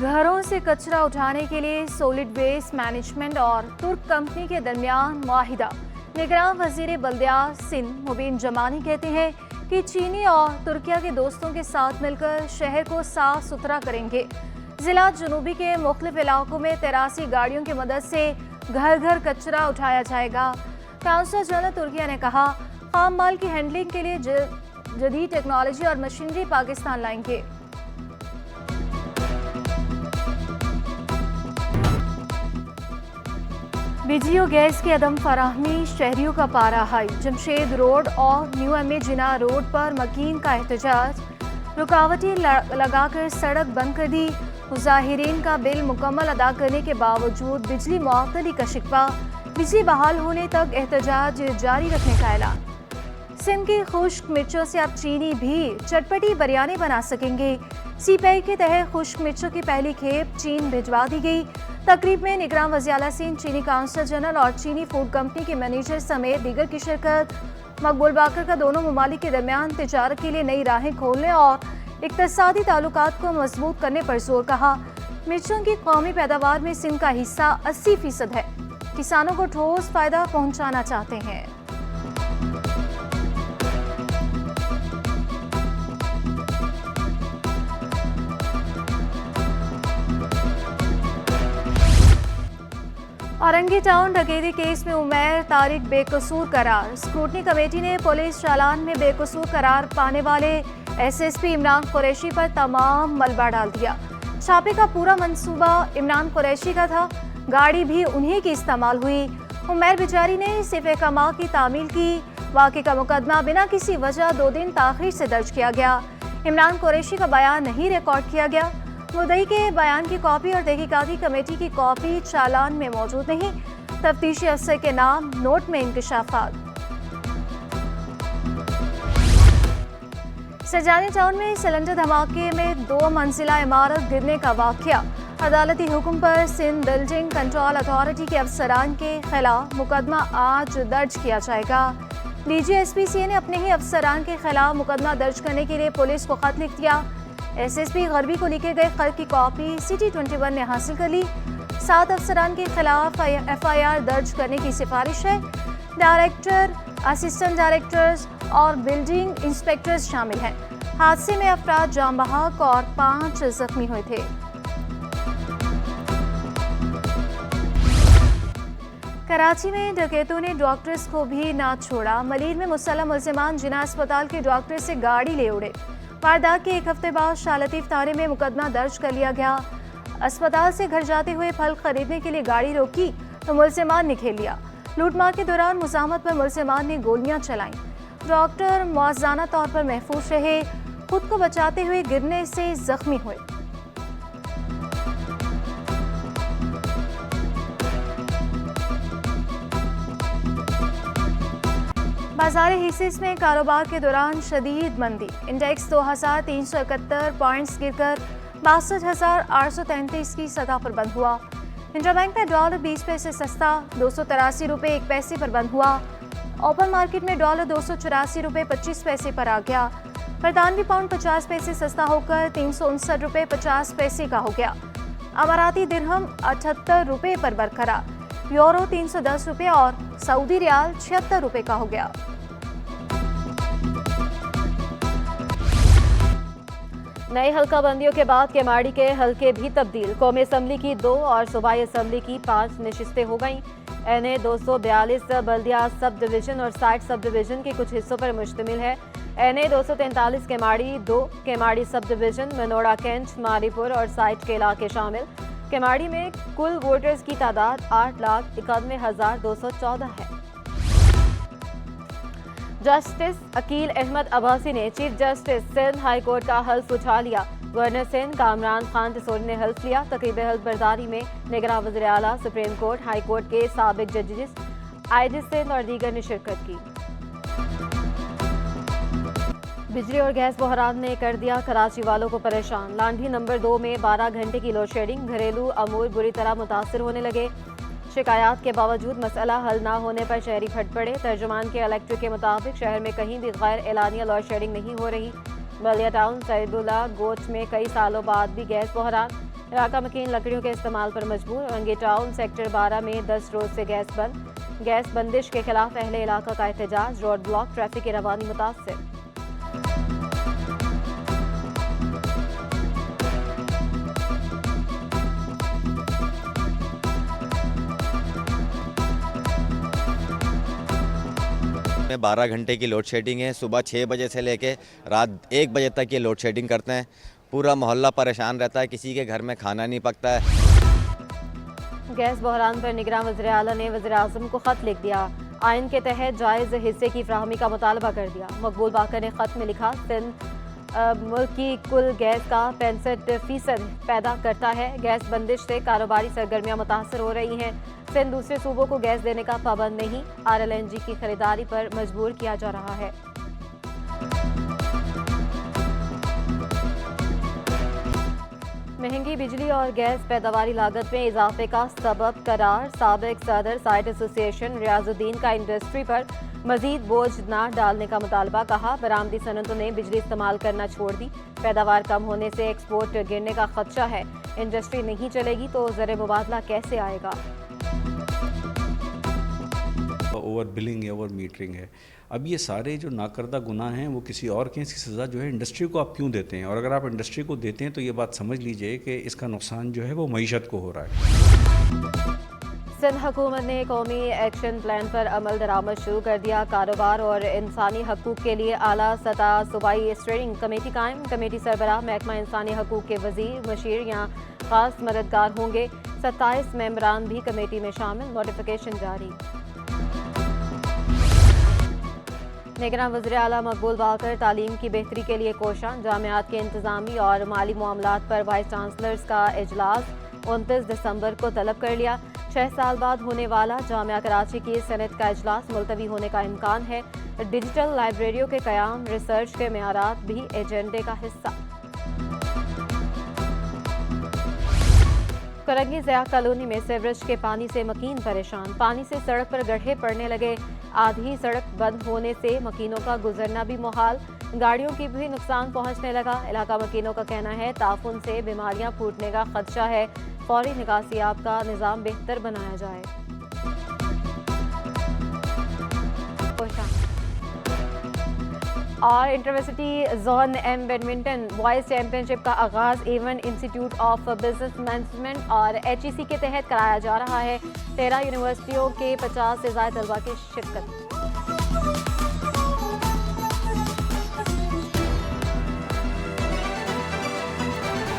घरों से कचरा उठाने के लिए सॉलिड वेस्ट मैनेजमेंट और तुर्क कंपनी के दरमियान मुआहिदा। निगरान वजीर बल्दियात सिंध मुबीन जमानी कहते हैं कि चीनी और तुर्किया के दोस्तों के साथ मिलकर शहर को साफ सुथरा करेंगे। जिला जुनूबी के मुख्तलिफ इलाकों में 83 गाड़ियों की मदद से घर घर कचरा उठाया जाएगा। काउंसिल जनरल तुर्किया ने कहा, खाम माल की हैंडलिंग के लिए जदीद टेक्नोलॉजी और मशीनरी पाकिस्तान लाएंगे। बिजली और गैस की अदम फराहमी, शहरियों का पारा हाई। जमशेद रोड और new M A Jinnah road पर मकीन का एहतजाज। रुकावटें लगाकर सड़क बंद कर दी। मुजाहिरीन का बिल मुकम्मल अदा करने के बावजूद बिजली मुअत्तली का शिकवा। बिजली बहाल होने तक एहतजाज जारी रखने का ऐलान। सिंध की खुश्क मिर्चों से अब चीनी भी चटपटी बिरयानी बना सकेंगे। सीपीआई के तहत खुश्क मिर्चों की पहली खेप चीन भिजवा दी गई। तकरीब में निगरान वज़ीर-ए-आला सिंध, चीनी काउंसिल जनरल और चीनी फूड कंपनी के मैनेजर समेत दीगर की शिरकत। मकबूल बाकर का दोनों ममालिक के दरमियान तिजारत के लिए नई राहें खोलने और इक़्तिसादी ताल्लुकात को मजबूत करने पर जोर कहा। मिर्चों की कौमी पैदावार में सिंध का हिस्सा 80% है। किसानों को ठोस फायदा पहुंचाना चाहते हैं। औरंगी टाउन डकैती केस में उमैर तारिक बेकसूर करार। स्क्रूटनी कमेटी ने पुलिस चालान में बेकसूर करार पाने वाले एसएसपी इमरान कुरैशी पर तमाम मलबा डाल दिया। छापे का पूरा मंसूबा इमरान कुरैशी का था। गाड़ी भी उन्हीं की इस्तेमाल हुई। उमैर बिचारी ने सिर्फ कमा की तामील की। वाक़े का मुकदमा बिना किसी वजह 2 दिन ताख़ीर से दर्ज किया गया। इमरान कुरैशी का बयान नहीं रिकॉर्ड किया गया। मुद्दई के बयान की कॉपी और तहकीकाती कमेटी की कॉपी चालान में मौजूद नहीं। तफ्तीशी अफसर के नाम नोट में इंकशाफात। सजानी टाउन में सिलेंडर धमाके में 2 मंजिला इमारत गिरने का वाक़या। अदालती हुक्म पर सिंध बिल्डिंग कंट्रोल अथॉरिटी के अफसरान के खिलाफ मुकदमा आज दर्ज किया जाएगा। DGSPCA ने अपने ही अफसरान के खिलाफ मुकदमा दर्ज करने के लिए पुलिस को खत लिख दिया। SSP गरबी को लिखे गए खत की कॉपी सिटी 21 ने हासिल कर ली। 7 अफसरान के खिलाफ FIR दर्ज करने की सिफारिश है। डायरेक्टर, असिस्टेंट डायरेक्टर्स और बिल्डिंग इंस्पेक्टर्स शामिल हैं। हादसे में अफराद जान बहक और 5 जख्मी हुए थे। कराची में डकैतों ने डॉक्टर्स को भी ना छोड़ा। मलीर में मुसल्लम मुल्जिमान जिना अस्पताल के डॉक्टर से गाड़ी ले उड़े। वारदात के 1 हफ्ते बाद शाह लतीफ थाने में मुकदमा दर्ज कर लिया गया। अस्पताल से घर जाते हुए फल खरीदने के लिए गाड़ी रोकी तो मुल्जिमान ने घेर लिया। लूटमार के दौरान मुजामत पर मुल्जिमान ने गोलियां चलाईं। डॉक्टर मुआवजाना तौर पर महफूज रहे। खुद को बचाते हुए गिरने से जख्मी हुए। बाजार हिस्से में कारोबार के दौरान शदीद मंदी। इंडेक्स 2371 पॉइंट्स गिरकर 62,833 की सतह पर बंद हुआ। इंटरबैंक में डॉलर 20 पैसे सस्ता 283 रुपये 1 पैसे पर बंद हुआ। ओपन मार्केट में डॉलर 284 रुपये 25 पैसे पर आ गया। बरतानवी पाउंड 50 पैसे सस्ता होकर 359 रुपये 50 पैसे का हो गया। अमाराती दिरहम 78 रुपये पर बरकरार। यूरो 310 रुपये और सऊदी रियाल 76 रुपये का हो गया। नई हल्का बंदियों के बाद केमाड़ी के हल्के भी तब्दील। कौमी असम्बली की 2 और सूबाई असम्बली की 5 नशिस्तें हो गईं। NA 242 बल्दिया सब डिवीजन और 60 सब डिवीजन के कुछ हिस्सों पर मुश्तमिल है। NA 243 Keamari 2, Keamari sub division, Manora cantt, Mauripur और साइट के इलाके शामिल। केमाड़ी में कुल वोटर्स की तादाद 8,91,214 है। जस्टिस अकील अहमद अब्बासी ने chief justice Sindh high court का हल्फ उठा लिया। गवर्नर सिंध कामरान खान तसोरी ने हल्फ लिया। तकरीब हल्फ बर्दारी में निगरान वज़ीर-ए-आला, सुप्रीम कोर्ट, हाई कोर्ट के साबिक जजेस, IG सिंध और दीगर ने शिरकत की। बिजली और गैस बहरान ने कर दिया कराची वालों को परेशान। लांढी नंबर 2 में 12 घंटे की लोड शेडिंग। घरेलू अमूर बुरी तरह मुतासिर होने लगे। शिकायत के बावजूद मसला हल ना होने पर शहरी फट पड़े। तर्जुमान के इलेक्ट्रिक के मुताबिक शहर में कहीं भी गैर एलानिया लोड शेडिंग नहीं हो रही। बलिया टाउन, सैदुल्ला, गोच में कई सालों बाद भी गैस बहरान। इलाका मकीन लकड़ियों के इस्तेमाल पर मजबूर। रंगी टाउन सेक्टर 12 में 10 रोज से गैस बंद। गैस बंदिश के खिलाफ अहले इलाका का एहतजाज। रोड ब्लॉक, ट्रैफिक की रवानी मुतासर। में 12 घंटे की लोड शेडिंग है। सुबह 6 बजे से लेके रात 1 बजे तक ये लोड शेडिंग करते हैं। पूरा मोहल्ला परेशान रहता है, किसी के घर में खाना नहीं पकता है। गैस बहरान पर निगरान वज़ीर-ए-आला ने वज़ीर-ए-आज़म को खत लिख दिया। आइन के तहत जायज़ हिस्से की फराहमी का मुतालबा कर दिया। मकबूल बाकर ने खत में लिखा, सिंध मुल्क की कुल गैस का 65% पैदा करता है। गैस बंदिश से कारोबारी सरगर्मियाँ मुतासर हो रही हैं। सिंध दूसरे सूबों को गैस देने का पाबंद नहीं। RLNG की खरीदारी पर मजबूर किया जा रहा है। महंगी बिजली और गैस पैदावारी लागत में इजाफे का सबब करार। साबिक सदर साइट एसोसिएशन रियाजुद्दीन का इंडस्ट्री पर मजीद बोझ न डालने का मुतालबा। कहा, बरामदी सनतों ने बिजली इस्तेमाल करना छोड़ दी। पैदावार कम होने से एक्सपोर्ट गिरने का खदशा है। इंडस्ट्री नहीं चलेगी तो ज़र मुबादला कैसे आएगा। ओवर बिलिंग है, ओवर मीटरिंग है। अब ये सारे जो नाकर्दा गुनाह हैं वो किसी और के, इसकी सज़ा जो है इंडस्ट्री को आप क्यों देते हैं? और अगर आप इंडस्ट्री को देते हैं तो ये बात समझ लीजिए कि इसका नुकसान जो है वो मईशत को हो रहा है। सिंध हुकूमत ने कौमी एक्शन प्लान पर अमल दरामद शुरू कर दिया। कारोबार और इंसानी हकूक़ के लिए आला सतह सूबाई स्टीयरिंग कमेटी कायम। कमेटी सरबराह महकमा इंसानी हकूक़ के वज़ीर, मशीर या ख़ास मददगार होंगे। 27 मेंबरान भी कमेटी में शामिल। नोटिफिकेशन जारी। निगरान वज़ीर-ए-आला मकबूल बाकर तालीम की बेहतरी के लिए कोशां। जामियात के इंतज़ामी और माली मामलात पर वाइस चांसलर्स का इजलास 29 दिसंबर को तलब कर लिया। 6 साल बाद होने वाला जामिया कराची की सेनेट का इजलास मुलतवी होने का इम्कान है। डिजिटल लाइब्रेरियों के क़याम, रिसर्च के मेयारात भी एजेंडे का हिस्सा। करंगी ज़िया कॉलोनी में सीवरेज के पानी से मकीन परेशान। पानी से सड़क पर गड्ढे पड़ने लगे। आधी सड़क बंद होने से मकीनों का गुजरना भी मुहाल। गाड़ियों की भी नुकसान पहुंचने लगा। इलाका मकीनों का कहना है, ताफुन से बीमारियां फूटने का खदशा है। फौरी निकासियाब का निज़ाम बेहतर बनाया जाए। और interversity zone M badminton boys championship का आगाज़ event institute of business management और HEC के तहत कराया जा रहा है। 13 यूनिवर्सिटियों के 50 से ज़ायद तलबा की शिरकत।